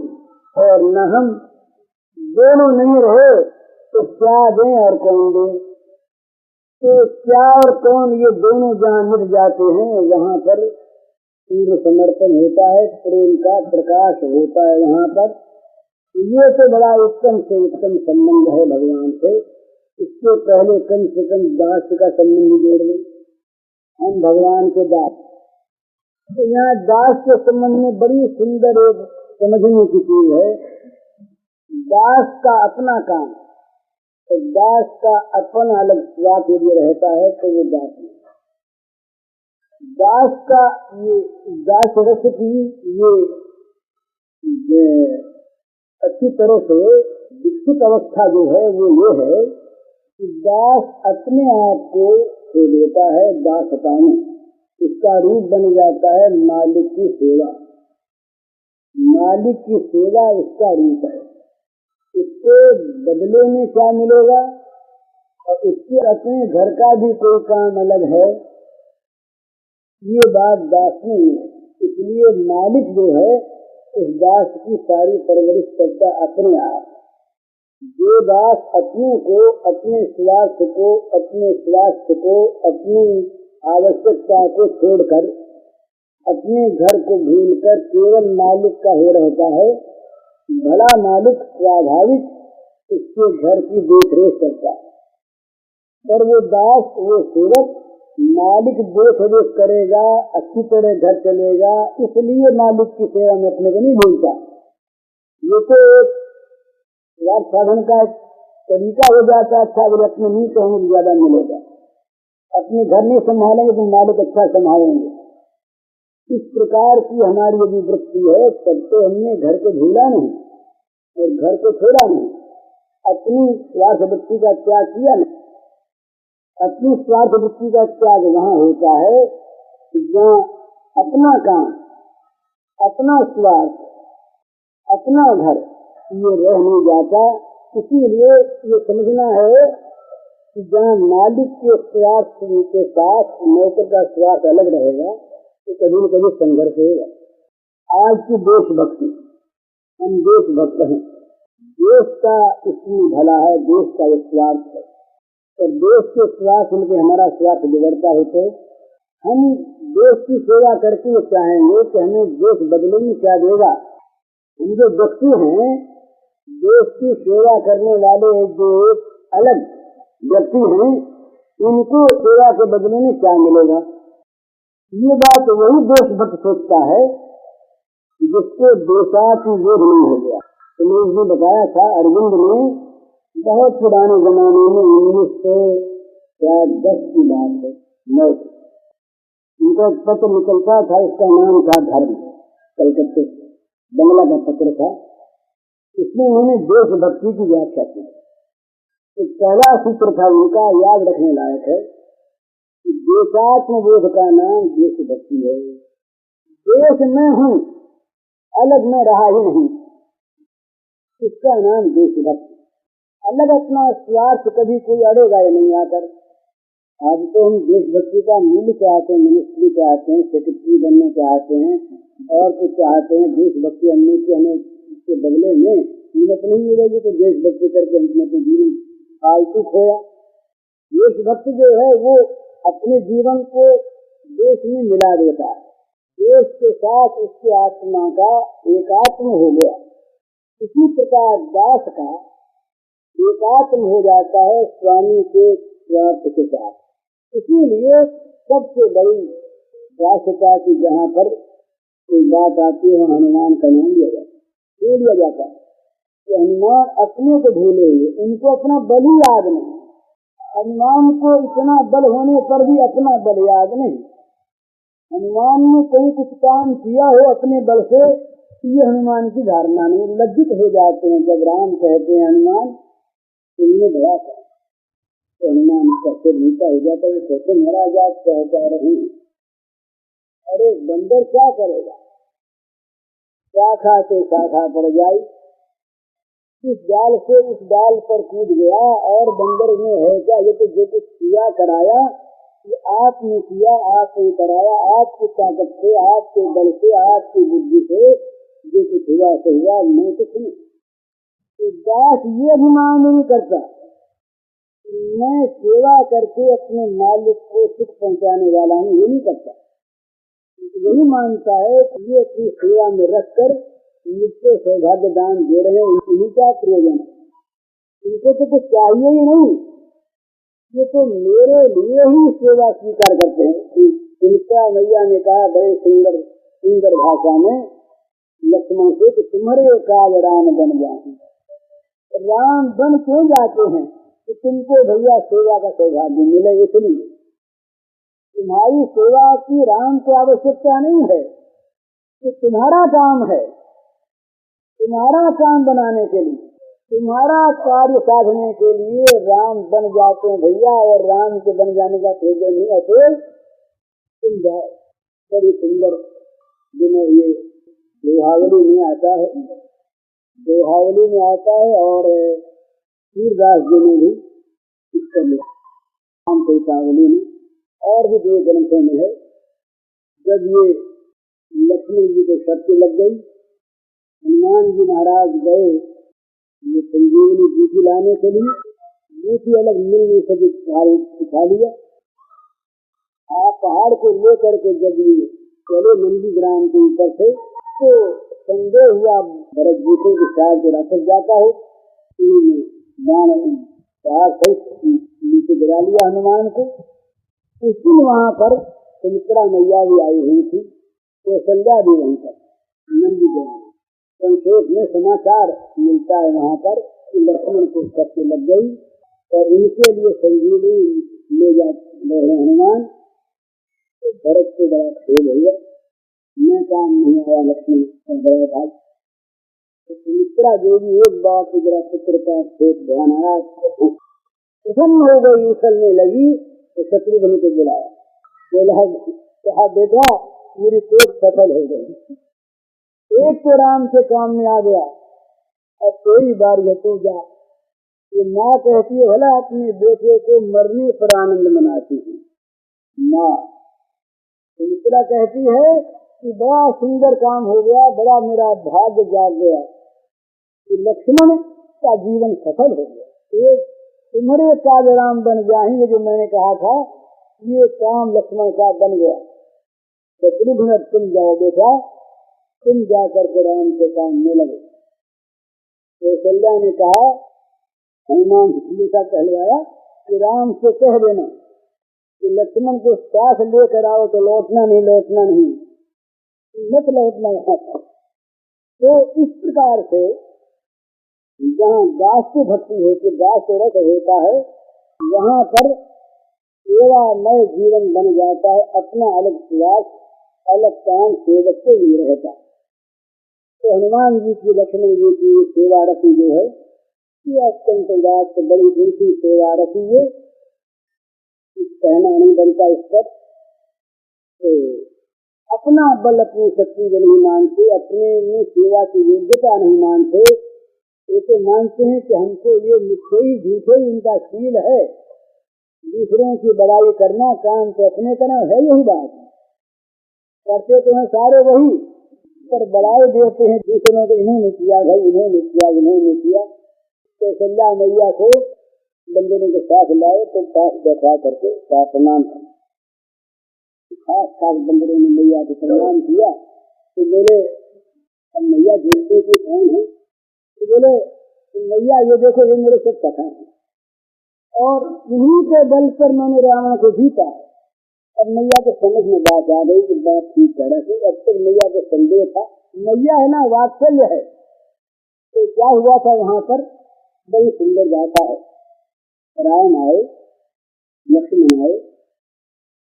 और न हम, दोनों नहीं रहे तो क्या दें और कौन दे। तो क्या और कौन, ये दोनों जहाँ मिट जाते हैं वहाँ पर पूर्ण समर्पण होता है, प्रेम का प्रकाश होता है वहाँ पर। ये तो बड़ा उत्तम से उत्तम संबंध है भगवान से। इसके पहले कम से कम दास का संबंध जोड़ लें, हम भगवान के दास। तो यहाँ दास के संबंध में बड़ी सुंदर एक समझने की चीज है। दास का अपना काम, तो दास का अपना अलग स्वाद यदि रहता है तो वो दास नहीं। दास का ये दास रस की ये अच्छी तरह से विकसित अवस्था जो है वो ये है कि दास अपने आप को खो देता है दासता में। इसका रूप बन जाता है मालिक की सेवा। मालिक की सेवा इसका रूप है। इसके बदले में क्या मिलेगा, और इसके अपने घर का भी कोई काम अलग है, ये बात दास नहीं है। इसलिए मालिक जो है उस दास की सारी परवरिश करता अपने आप। जो दास अपने को, अपने स्वास्थ्य को, अपने स्वास्थ्य को, अपनी आवश्यकता को छोड़कर, अपने घर को भूलकर केवल मालिक का हो रहता है, भला मालिक स्वाभाविक उसके घर की देखरेख करता है। पर वो दास, वो सेवक मालिक देख रेख करेगा, अच्छी तरह घर चलेगा, इसलिए मालिक की सेवा में अपने को नहीं भूलता। ये तो एक साधन का तरीका हो जाता है। अच्छा अगर अपने नहीं कहेंगे ज्यादा मिलेगा, अपने घर नहीं संभालेंगे तो मालिक अच्छा संभालेंगे। इस प्रकार की हमारी यदि वृत्ति है तब तो हमने घर को भूला नहीं और घर को छोड़ा नहीं, अपनी स्वार्थ वृत्ति का त्याग किया नहीं। अपनी स्वार्थ वृत्ति का त्याग वहाँ होता है जहाँ अपना काम, अपना स्वार्थ, अपना घर ये रह नहीं जाता। इसीलिए ये समझना है कि जहाँ मालिक के स्वार्थ के साथ नौकर का स्वार्थ अलग रहेगा तो कभी न कभी संघर्ष होगा। आज की देशभक्ति, हम देशभक्त हैं, देश का इसमें भला है, देश का ये स्वार्थ है, तो देश के स्वार्थ उनके हमारा स्वार्थ बिगड़ता है तो हम देश की सेवा करके चाहेंगे कि हमें देश बदले में क्या देगा। हम जो व्यक्ति हैं, देश की सेवा करने वाले जो अलग व्यक्ति हैं, इनको सेवा के बदले में क्या मिलेगा। ये बात वही देशभक्त सोचता है जिसको देशात्म बोध नहीं हो गया। तो मैं इसमें बताया था, अरविंद ने बहुत पुराने जमाने में 1910 की बात है, उनका पत्र निकलता था, इसका नाम था धर्म, कलकत्ते बंगला का पत्र था। इसमें उन्होंने देशभक्ति की व्याख्या की। तो पहला सूत्र था उनका, याद रखने लायक है, देशात्म बोध का नाम देशभक्ति है। देश में हूँ, अलग में रहा ही नहीं, इसका नाम देशभक्ति। अलग अपना स्वार्थ कभी कोई अड़ेगा ही नहीं आकर। आज तो हम देशभक्ति का मूल्य चाहते हैं, मिनिस्ट्री चाहते हैं, सेक्रेटरी बनना चाहते हैं और कुछ चाहते हैं। देशभक्ति हमने से हमें इसके बदले में कीमत नहीं मिलेगी तो देशभक्ति करके हमने अपने जीवन फालतू खोया। देशभक्ति जो है वो अपने जीवन को देश में मिला देता है, देश के साथ उसकी आत्मा का एकात्म हो गया। इसी प्रकार दास का एकात्म हो जाता है स्वामी के स्वार्थ के साथ। इसीलिए सबसे बड़ी दासता की जहाँ पर कोई बात आती है, हनुमान का नाम लिया जाता है कि हनुमान अपने को भूले हुए, उनको अपना बल ही याद नहीं। हनुमान को इतना बल होने पर भी अपना बल याद नहीं। हनुमान ने कहीं कुछ काम किया हो अपने बल से, ये हनुमान की धारणा नहीं। लज्जित हो जाते हैं जब राम कहते हैं हनुमान तुमने बड़ा था, तो हनुमान का सिर नीचा हो जाता है, कहते महाराज आप कहता रहे, अरे बंदर क्या करेगा, शाखा से शाखा पर जाई, इस डाल से उस डाल पर कूद गया और बंदर में है क्या, ये तो जो कुछ किया कराया ये आपने किया, आपने कराया, आपकी ताकत से, आपके बल से, आपकी बुद्धि से जो कुछ हुआ तो हुआ, मैं कुछ नहीं। तो दास ये अभिमान नहीं करता मैं सेवा करके अपने मालिक को सुख पहुंचाने वाला हूँ, ये नहीं करता। यही मानता है कि ये अपनी सेवा में रखकर मुझको सौभाग्य दान दे रहे हैं, इन्हीं क्या प्रयोजन है, इनको तो कुछ चाहिए ही नहीं, ये तो मेरे लिए ही सेवा स्वीकार करते हैं। सुमित्रा मैया ने कहा बड़े सुंदर सुंदर भाषा में लक्ष्मण से कि तुम्हारे काज राम बन जाए। राम बन क्यों जाते हैं कि तुमको भैया सेवा का सौभाग्य मिले, इसलिए तुम्हारी सेवा की राम को आवश्यकता नहीं है, कि तुम्हारा काम है, तुम्हारा काम बनाने के लिए, तुम्हारा कार्य साधने के लिए राम बन जाते हैं भैया। और राम के बन जाने का प्रयोजन नहीं है तुम जाओ। बड़ी सुंदर जिन्हें ये दोहावली में आता है, दोहावली में आता है और सूरदास जी ने भी इसका लिखा राम चरितावली में, और भी दो ग्रंथों में है। जब ये लक्ष्मण जी को शर्त लग गई, हनुमान जी महाराज गए ये संजीवनी बूटी लाने के लिए, बूटी अलग मिलने से भी उठा लिया। आप पहाड़ को लेकर के जब ये चले नंदी ग्राम के ऊपर से, तो संदेह हुआ भरत जी को कि शायद जो राक्षस जाता है, उन्होंने बाण पहाड़ सहित नीचे गिरा लिया हनुमान को। उस दिन वहाँ पर सुमित्रा मैया भी आई हुई थी, तो संध्या भी वहीं पर नंदी ग्राम। संक्षेप में समाचार मिलता है वहाँ पर कि लक्ष्मण को शक्ति लग गई और इनके लिए संजीवनी ले जा रहे हनुमान। तो भरत को बड़ा खेद हुआ, मैं काम नहीं आया लक्ष्मण और गया था। तो सुमित्रा देवी एक बात जरा पुत्र का खेत ध्यान आया, प्रसन्न हो गई, उछलने लगी। तो शत्रुघ्न को बुलाया, बोला कहा बेटा मेरी सोच सफल हो गई, एक तो राम के काम में आ गया, अब कोई बार ये तू जा। ये माँ कहती है भला अपने बेटे को मरने पर आनंद मनाती है माँ। सुमित्रा कहती है कि बड़ा सुंदर काम हो गया, बड़ा मेरा भाग्य जाग गया कि लक्ष्मण का जीवन सफल हो गया, ये तुम्हारे काज राम बन जाएंगे। जो मैंने कहा था ये काम लक्ष्मण का बन गया। शत्रुघ्न तुम जाओ बेटा, तुम जाकर के राम के काम में लगे। कौशल्या ने कहा, हनुमान जी का कहलवाया कि राम से कह देना कि लक्ष्मण को साथ लेकर आओ तो लौटना नहीं, लौटना नहीं, मत लौटना यहाँ था। तो इस प्रकार से जहाँ दास्य भक्ति होती, दास्य रस होता है, वहाँ पर सेवामय जीवन बन जाता है। अपना अलग प्रयास, अलग काम सेवक के लिए रहता है। तो हनुमान जी की, लक्ष्मण जी की सेवा रखी जो है ये अत्यंत उदास बड़ी ऊंची सेवा रखी है, कहना नहीं बनता इस पर। तो अपना बल अपनी शक्ति को नहीं मानते, अपने में सेवा की योग्यता नहीं मानते, ये तो मानते हैं कि हमको ये मिथ्या ही झूठे ही इनका शील है, दूसरों की बड़ाई करना, काम तो अपने करना है। यही बात करते तो हैं सारे वही, पर बड़ाई देते हैं दूसरों को, इन्होंने किया भाई, इन्होंने किया, इन्होंने किया। तो कौशल्या मैया को बंदरों के साथ लाए तो पास बैठा करके प्रणाम किया। खास खास बंदरों ने मैया को प्रणाम किया। तो बोले अब मैया देखते कि कौन है, तो बोले मैया ये देखो ये मेरे सब कथा है और इन्हीं के बल पर मैंने रावण को जीता। अब मैया को समझ में बात आ गई कि बात ठीक कह रही। अब तक मैया को संदेह था, मैया है ना वात्सल्य है। तो क्या हुआ था वहां पर, बड़ी सुंदर गाथा है। राम आए, लक्ष्मण आए,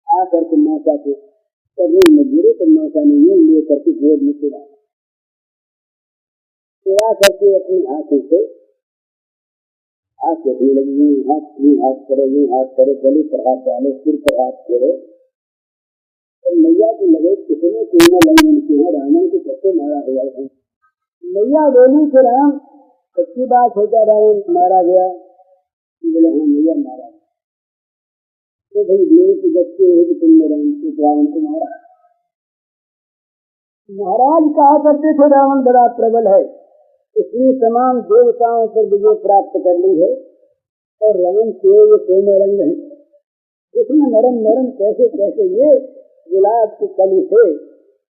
आकर के माता के चरणों में गिरे तो माता ने ये लेकर के गोद में सिरा करके अपने हाथों से हाथ रखने लगी। हाथ करे, गले पर हाथ डाले, सिर पर हाथ फेरे। तो मैया की लगे कितने क्यों लंघन की है, रावण को कैसे मारा गया है। मैया बोली कि राम सच्ची बात होता, रावण मारा गया। बोले हाँ मैया मारा। तो भाई मेरे को बच्चे हो कि तुमने रावण को मारा। महाराज कहा करते थे रावण बड़ा प्रबल है, इसलिए तमाम देवताओं पर विजय प्राप्त कर ली है। और राम के ये कोमल रंग है, इसमें नरम नरम कैसे कैसे ये गुलाब की कली से,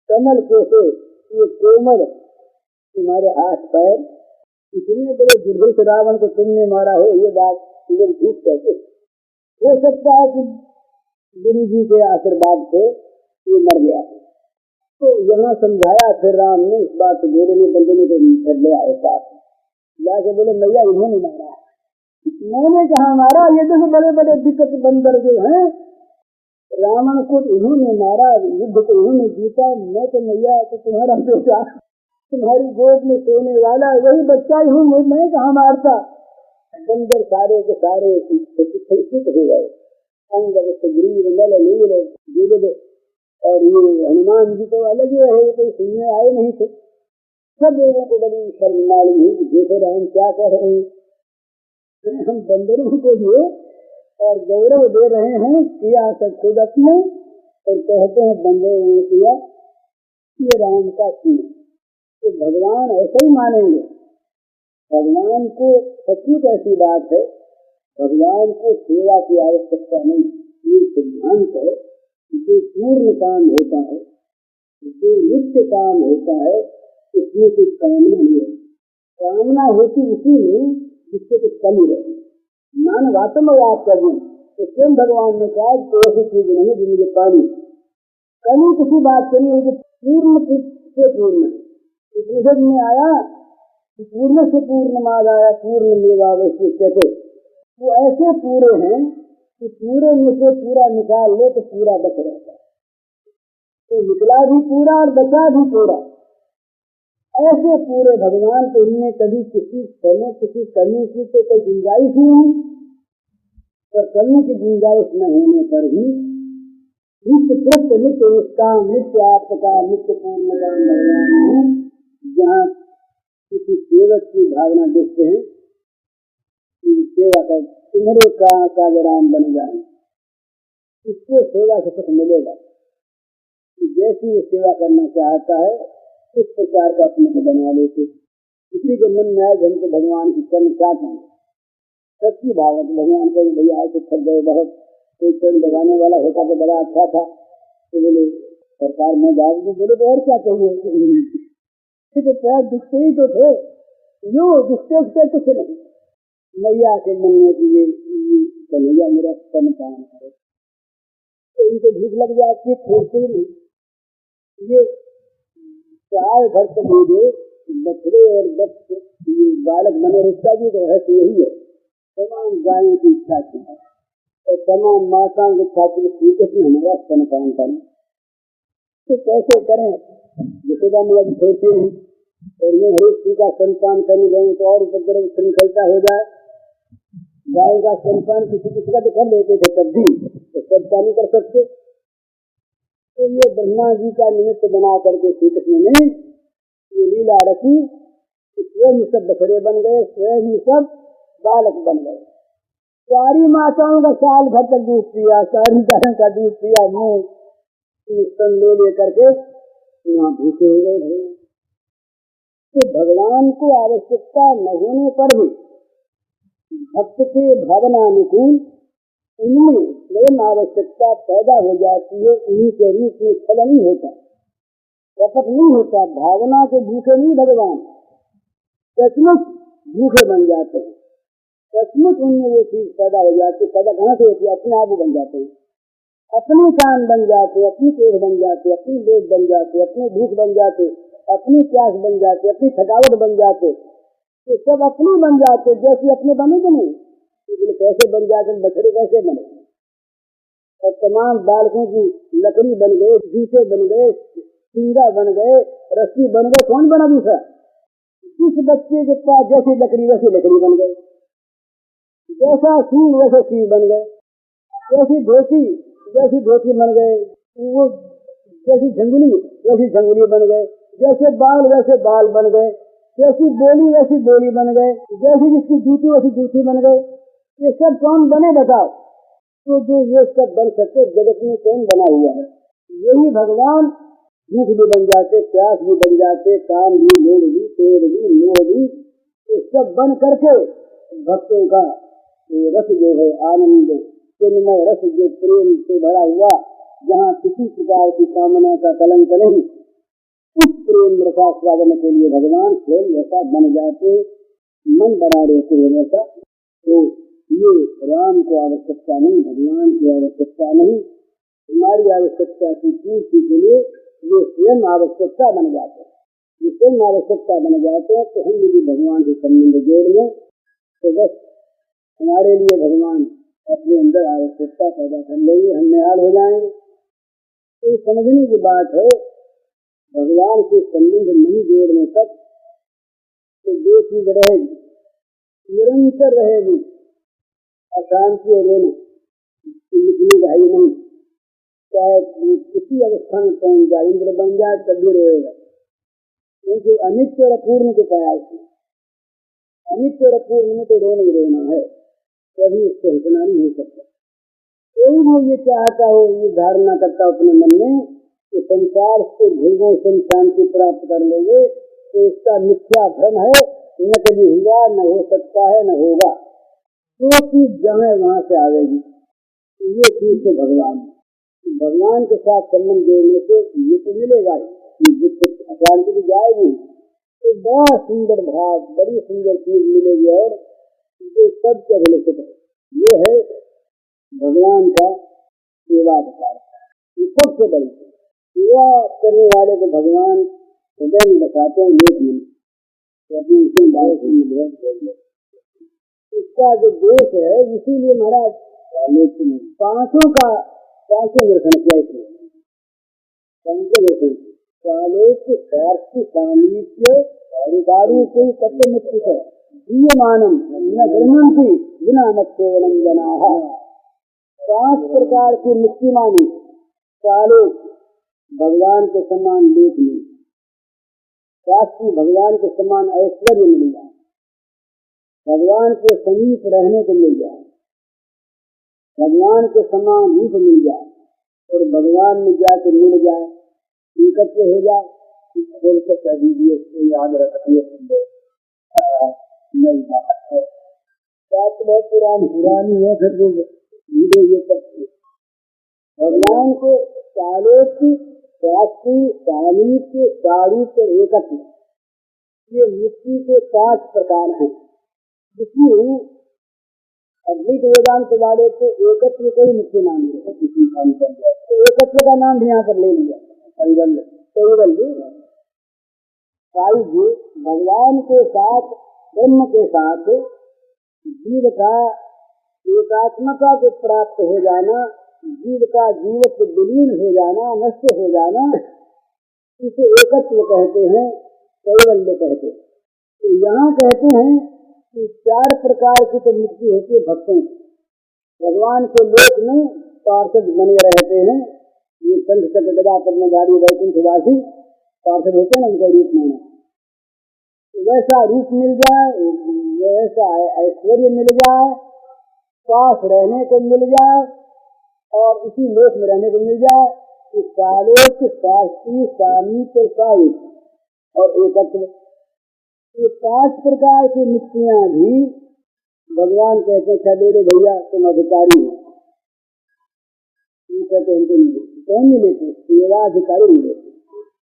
कमल के से ये कोमल तुम्हारे हाथ पैर, इतने बड़े दुर्भुत रावण को तुमने मारा हो, ये बात तुम ठीक कैसे हो सकता है कि गुरु जी के आशीर्वाद से ये मर गया। तो यहाँ समझाया फिर राम ने इस बात को, बोले में बंदे को ले आए साथ जाके बोले मैया इन्होंने मारा। मैंने कहा मारा, ये देखो बड़े बड़े दिक्कत बंदर जो हैं, रावण को इन्होंने मारा, युद्ध को इन्होंने जीता। मैं तो मैया तो तुम्हारा बेटा तुम्हारी गोद में सोने वाला वही बच्चा ही हूँ, मैं कहाँ मारता। बंदर सारे के सारे शिक्षित हो गए, अंग नील और ये हनुमान जी तो अलग ही रहे, कोई सुनने आए नहीं थे। सब लोगों को बड़ी शर्मिंदाई हुई कि देखो राम क्या कह रहे हैं, हम बंदरों को दिए और गौरव दे रहे हैं, किया सब खुद अपने, और कहते हैं बंदरों ने किया, ये राम का किया। तो भगवान ऐसा ही मानेंगे। भगवान को सचमुच ऐसी बात है, भगवान को सेवा की आवश्यकता नहीं, ये सिद्धांत है। जो पूर्ण काम होता है, जो नित्य काम होता है, उसमें कुछ कामना नहीं है। कामना होती उसी में जिससे कुछ कमी रहे। मानवात्म आप कभी तो स्वयं भगवान ने कहा तो ऐसी चीज नहीं जो मुझे पानी कमी किसी बात के नहीं हो, जो पूर्ण से पूर्ण उपनिषद में आया पूर्ण से पूर्ण माद आया, पूर्ण मेवा वैसे कहते। वो ऐसे पूरे हैं कि पूरे में से पूरा निकाल लो तो पूरा बच रहता है। तो निकला भी पूरा और बचा भी पूरा। ऐसे पूरे भगवान को इनमें कभी किसी समय किसी कमी की तो कोई गुंजाइश ही नहीं। तो कमी की गुंजाइश न होने पर भी नित्य तृप्त नित्य निष्काम नित्य आत्मका नित्य पूर्ण भगवान है। जहाँ किसी सेवक की भावना देखते हैं कि सेवा कर तुम्हारे का राम बन जाए, इससे सेवा से सुख मिलेगा। जैसी ये सेवा करना चाहता है इस प्रकार का अपने को बना लेते। किसी के मन में आए हमको भगवान की कर्म क्या कहें, सच्ची भावना भगवान को भैया आए तो थक गए बहुत, कोई कर्म लगाने वाला होता तो बड़ा अच्छा था, तो बोले सरकार में जाए बोले तो और क्या चाहिए, तो पैर दुखते ही तो थे, यो दुखते उठते कुछ नहीं। मैया के मन में कि ये कन्हैया मेरा स्तन पान करे, तो इनको भूख लग जाती है, छोड़ते ही नहीं। ये चाय भर से दूधे बछड़े और बच्चे बालक बने रिश्ता भी तो रहस्य यही है। तमाम गायों की इच्छा थी और तमाम माताओं की इच्छा थी श्री कृष्ण हमारा स्तन पान करें, तो कैसे करें। यशोदा मैया भी छोड़ती नहीं और मैं हर चीज का स्तनपान करने गए तो और उपद्रव श्रृंखलता हो जाए। गाय का स्तनपान किसी किसी का तो कर लेते थे तब भी, तो सबका नहीं कर सकते। तो ये ब्रह्मा जी का निमित्त बना करके श्री कृष्ण ने ये लीला रखी, स्वयं सब बछड़े बन गए, स्वयं ही सब बालक बन गए। सारी माताओं का साल भर तक दूध पिया, सारी गायों का दूध पिया, मुँह स्तन ले करके वहाँ भूखे हो गए। तो भगवान को आवश्यकता न होने पर भी भक्त के भावनानुकूल उनमें स्वयं आवश्यकता पैदा हो जाती है। उन्हीं के रूप में फल नहीं होता, कपट नहीं होता, भावना के भूखे नहीं भगवान सचमुच भूखे बन जाते हैं। सचमुच उनमें वो चीज पैदा हो जाती है। पैदा कहाँ से होती है? अपने आप बन जाते हैं, अपने कान बन जाते, अपनी पेट बन जाते, अपनी लेट बन जाते, अपनी भूख बन जाते, अपनी प्यास बन जाते, अपनी थकावट बन जाते, ये सब अपने बन जाते। जैसे अपने बने कि नहीं, कैसे बन जाते, बछड़े कैसे बने, और तमाम बालकों की लकड़ी बन गए, जूते बन गए, सींगा बन गए, रस्सी बन गए। कौन बना दूसरा? जिस बच्चे के पास जैसी लकड़ी वैसी लकड़ी बन गए, जैसा सींग वैसे सींग बन गए, जैसी धोती वैसी धोती बन गए, वो जैसी झंगुली वैसी झंगुली बन गए, जैसे बाल वैसे बाल बन गए, जैसी बोली वैसी बोली बन गए, जैसी जिसकी जूती वैसी जूती बन गए। ये सब कौन बने बताओ? तो जो ये सब बन सकते जगत में कौन बना हुआ है? यही भगवान भूख भी बन जाते, प्यास भी बन जाते, काम भी, लोग भी, पेड़ भी, मोह भी, ये सब बन करके भक्तों का रस जो है आनंद चिन्मय रस जो प्रेम से भरा हुआ, जहाँ किसी प्रकार की कामना का कलंक नहीं, उस प्रेम रसास्वादन के लिए भगवान स्वयं ऐसा बन जाते, मन बना रहते हैं ऐसा। तो ये राम को आवश्यकता नहीं, भगवान की आवश्यकता नहीं, हमारी आवश्यकता की पूर्ति के लिए ये स्वयं आवश्यकता बन जाते हैं। ये स्वयं आवश्यकता बन जाते हैं। तो हम यदि भगवान से संबंध जोड़ लें तो बस हमारे लिए भगवान अपने अंदर आवश्यकता पैदा कर लेंगे, हम निहाल हो जाएंगे। तो समझने की बात है, भगवान से संबंध नहीं जोड़ने तक तो जो चीज रहेगी निरंतर रहेगी, अशांति और रोना, इतनी भाई नहीं, चाहे किसी अवस्था में पहुंच जाए, इंद्र बन जाए तब भी रोएगा, क्योंकि अनित्य और अपूर्ण के पाया से अनित्य और अपूर्ण में तो रोना रोना है, कभी उससे हंसना नहीं हो सकता। कोई भी ये चाहता हो, ये धारणा करता अपने मन में कि संसार से भोगों से शांति प्राप्त कर लेंगे, तो इसका मिथ्या भ्रम है, न कभी हुआ, न हो सकता है, न होगा। जो चीज जहाँ वहां से आवेगी, ये चीज तो भगवान के साथ संबंध जोड़ने से ये तो मिलेगा ही, अशांति की जाएगी तो बड़ा सुंदर भाव, बड़ी सुंदर चीज मिलेगी। और जो सबसे अभिलषित है ये है भगवान का सेवा अधिकार, ये सबसे बड़ी सेवा करने वाले को भगवान हृदय में बसाते हैं, लोक में तो अपनी उसमें भारत इसका जो देश है, इसीलिए महाराज 500 दर्शन किया इसमें। संजय कालोक स्वार्थी सामीप्य अधिकारी कोई सत्य मुक्ति है दीयमानम न गृहंती बिना मत केवलम जनाः। 5 प्रकार की मुक्ति मानी। कालोक भगवान के समान लेख नहीं, शास्त्री भगवान के समान ऐश्वर्य मिल जाए, भगवान के समीप रहने को मिल जाए, भगवान के समान रूप मिल जाए और भगवान में जाके मिल जाए, एकत्र हो जाए। खोल के कह दीजिए, इसको याद रखिए, नई बात है, बात बहुत पुरानी है, फिर भी ये सब भगवान को कालोक शास्त्री सामीप्य सारूप्य एकत्व, ये मुक्ति के 5 प्रकार हैं। इसमें अद्वैत वेदांत वाले को एकत्व को ही मुक्ति मान लिया, तो एकत्व का नाम भी यहाँ पर ले लिया कैवल्य। भगवान के साथ ब्रह्म के साथ जीव का एकात्मता को प्राप्त हो जाना, जीव का जीवत्व विलीन हो जाना, नष्ट हो जाना, इसे एकत्व कहते हैं, कैवल्य कहते हैं। तो यहाँ कहते हैं कि 4 प्रकार की तो मुक्ति होती है भक्तों। भगवान के लोक में पार्षद बने रहते हैं, ये संत चक्र गदा पद्मधारी वैकुंठवासी पार्षद होते हैं, उनका रूप में वैसा रूप मिल जाए, वैसा ऐश्वर्य मिल जाए, पास रहने को मिल जाए और इसी लोक में रहने को मिल जाए। इस कालोक शास्त्री सामीप्य सारूप्य और एकत्व, ये 5 प्रकार की मुक्तियां भी भगवान कहते चले भैया तुम अधिकारी हो, कहते हैं कौन नहीं लेते, सेवाधिकारी नहीं लेते,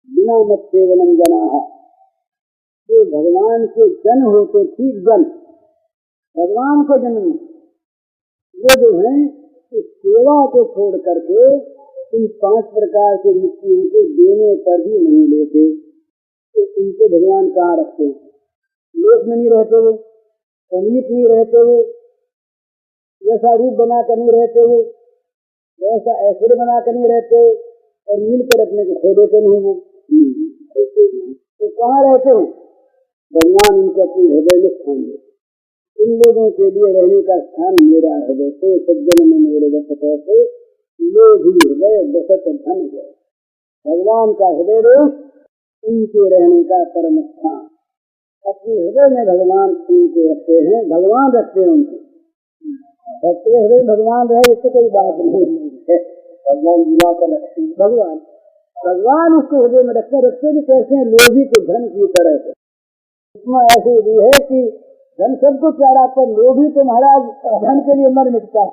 बिना मत केवलम जनाः। जो भगवान के जन हो तो ठीक जन, भगवान को जन्म वो जो है इस सेवा को छोड़ करके इन 5 प्रकार की मुक्तियों को देने पर भी नहीं लेते, तो इनको भगवान कहाँ रखते हैं? लोक में नहीं रहते हुए, समीप नहीं रहते हुए, वैसा रूप बना कर नहीं रहते हुए, वैसा ऐश्वर्य बना कर नहीं रहते और मिलकर अपने को खो देते नहीं वो, तो कहाँ रहते हैं? भगवान उनको अपने हृदय में स्थान देते। इन लोगों के लिए रहने का स्थान मेरा हृदय से सज्जन में मेरे से लोग हृदय दशत धन है। भगवान का हृदय देश उनके रहने का परम स्थान, अपने हृदय में भगवान उनके रखते हैं, भगवान रखते हैं उनको। भक्त के हृदय भगवान रहे इससे कोई बात नहीं है, भगवान जिला कर रखते हैं, भगवान उसको हृदय में रखते भी कैसे हैं? लोभी के धन की तरह से। इसमें ऐसी भी है कि धन सबको चारा पर लोभी तो महाराज धन के लिए मर मिटता है,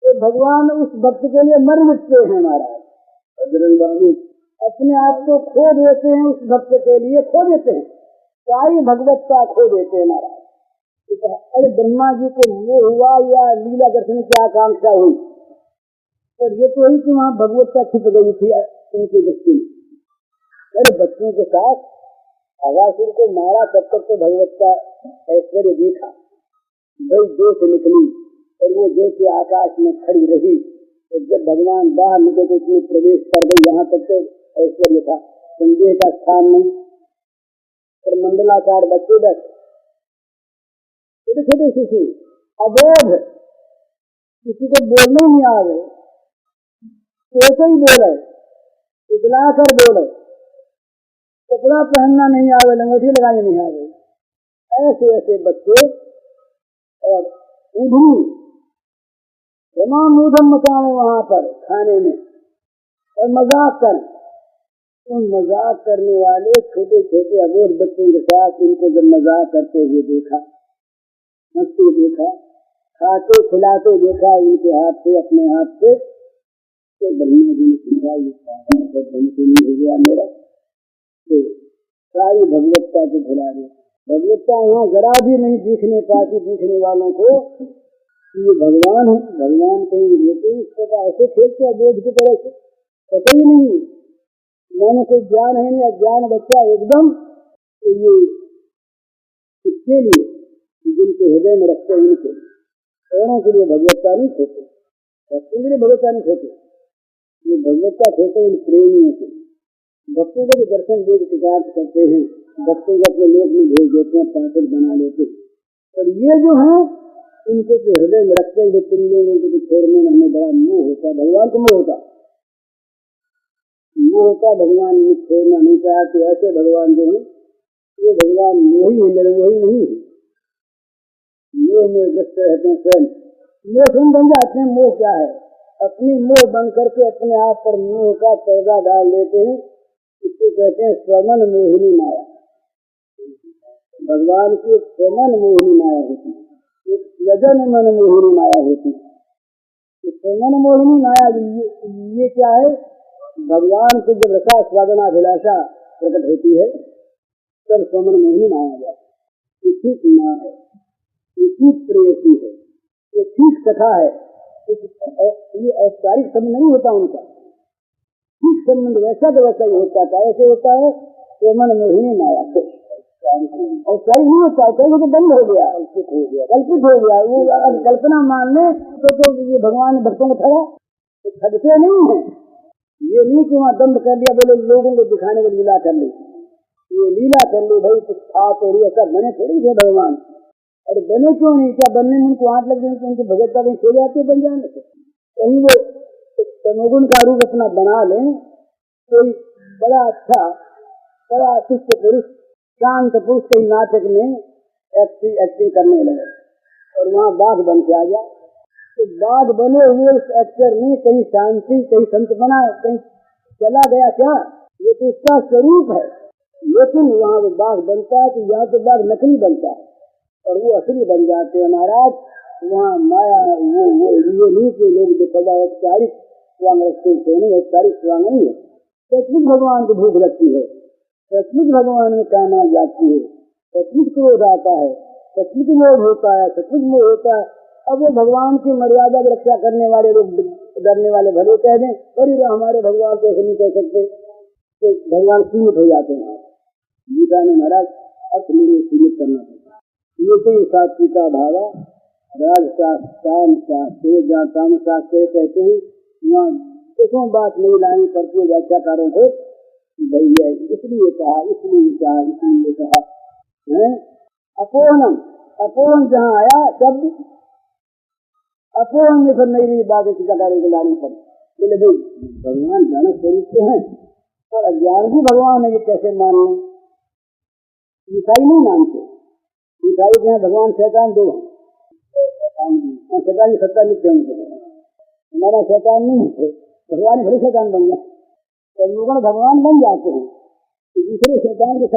तो भगवान उस भक्त के लिए मर मिटते हैं महाराज। बजरंग बाबू अपने आप को खो देते हैं, उस भक्त के लिए खो देते हैं, सारी भगवत्ता खो देते हैं महाराज। अरे ब्रह्मा जी को मोह हुआ या लीला दर्शन की आकांक्षा हुई, और ये तो ही कि वहाँ भगवत्ता छिप गई थी उनकी दृष्टि में। अरे बच्चों के साथ अगासुर को मारा तब तक तो भगवत्ता ऐश्वर्य देखा, भाई जो से निकली और वो जो से आकाश में खड़ी रही, और जब भगवान बाहर निकले तो उसमें प्रवेश कर गई, यहाँ तक तो ऐश्वर्य था, संदेह का स्थान नहीं। और मंडलाकार बच्चे बस छोटे छोटे शिशु अबोध, किसी को बोलने नहीं आ रहे, कैसे ही बोले, इतला कर बोले, कपड़ा पहनना नहीं आवे, लंगोटी लगाने नहीं आवे, ऐसे ऐसे बच्चे और ऊधरी तमाम ऊधम मचाने वहां पर खाने में और मजाक कर, उन मजाक करने वाले छोटे छोटे अबोध बच्चों के साथ इनको जब मजाक करते हुए देखा, मस्ती देखा, खाते खिलाते देखा उनके हाथ से, अपने हाथ से, तो ब्रह्मा जी ने समझा ये नहीं हो गया मेरा, तो सारी भगवत्ता को भुला दे। भगवत्ता यहाँ जरा भी नहीं दिखने पाती दिखने वालों को, ये भगवान है, भगवान कहीं लेते इस प्रकार ऐसे खेलते अबोध की तरह से, पता ही नहीं, मैंने कोई ज्ञान है नहीं, अज्ञान बच्चा एकदम। तो ये इसके लिए जिनके हृदय में रखते हैं उनके औरों के लिए भगवत्ता नहीं खोते, भक्तों के लिए भगवत्ता नहीं खोते, ये भगवत्ता खोते इन प्रेमियों से, भक्तों का भी दर्शन वेद प्रकार करते हैं, भक्तों को अपने लोक में भेज देते हैं, पात्र बना लेते हैं। पर ये जो है इनके तो हृदय में रखते हुए इनको छोड़ने में हमें बड़ा मोह होता, भगवान को मोह होता, मोह होता, भगवान में छोड़ना नहीं चाहते। ऐसे भगवान जो है ये भगवान मोही है, निर्मोही नहीं है। मोह में व्यस्त रहते हैं, स्वयं मोह स्वयं बन जाते हैं। मोह क्या है? अपनी मोह बन करके अपने आप पर मोह का पर्दा डाल देते हैं। इसको कहते हैं स्वमन मोहिनी माया। भगवान की स्वमन मोहिनी माया होती है, एक स्वजन मन मोहिनी माया होती है। स्वमन मोहिनी माया ये क्या है? भगवान से जब रसा स्वादनाभिलाषा प्रकट होती है तब स्वमन मोहिनी माया जाती है। इसी माँ है, इसी प्रेयसी है, ये ठीक कथा है। ये औपचारिक संबंध नहीं होता उनका, ठीक संबंध वैसा तो वैसा ही होता था। ऐसे होता है स्वमन मोहिनी माया से, औपचारिक नहीं होता है। तो बंद हो गया, कल्पित हो गया। ये कल्पना मान ले तो ये भगवान भक्तों को ठगा, ठगते नहीं है। ये नहीं कि वहाँ दंड कर लिया, बोले लोगों को दिखाने को लीला कर ली, ये लीला कर ली भाई कुछ था तो ऐसा बने थोड़ी थे भगवान। अरे बने क्यों नहीं? क्या बनने में उनको हाथ लग जाए तो उनकी भगत का कहीं सो जाते बन जाने से? कहीं वो तमोगुण का रूप अपना बना लें, कोई बड़ा अच्छा बड़ा शिष्ट पुरुष शांत पुरुष कहीं नाटक में एक्टिंग करने लगे और वहाँ बाघ बन के आ गया, तो बाघ बने हुए उस एक्टर ने कहीं शांति कहीं संत बना कहीं चला गया क्या? ये तो उसका स्वरूप है। लेकिन वहाँ वो बाघ बनता है तो यहाँ तो बाघ नकली बनता है और वो असली बन जाते हैं महाराज। वहाँ माया वो ये नहीं कि लोग दिखा औपचारिक स्वांग रखते हैं, औपचारिक स्वांग नहीं है। सचमुच भगवान को भूख लगती है, सचमुच भगवान में कामना जाती है, सचमुच क्रोध आता है, सचमुच मोह होता है, सचमुच मोह होता है। अब वो भगवान की मर्यादा की रक्षा करने वाले लोग डरने वाले भले कह दें अरे हमारे भगवान को ऐसे नहीं कह सकते, तो भगवान सीमित हो जाते हैं। गीता ने महाराज अपने लिए सीमित करना पड़ता है। ये कोई सात्विका भावा राजशास्त्र काम शास्त्र कहते हैं, वहाँ देखो बात नहीं लानी पड़ती है व्याख्याकारों को, भैया इसलिए कहा इसलिए कहा है। अपूर्णम, अपूर्ण जहाँ आया शब्द अपूर्ण में फिर नई बात टीकाकारों को लानी पड़ी। बोले भाई भगवान ज्ञान स्वरूप तो है और अज्ञान भी भगवान है, ये कैसे मान लें? ईसाई नहीं मानते। ईसाई के यहाँ भगवान शैतान दो, शैतान की सत्ता नित्य उनके, हमारा शैतान नहीं है, भगवान भले शैतान बन गया, तो लोगों भगवान बन जाते हैं, दूसरे शैतान के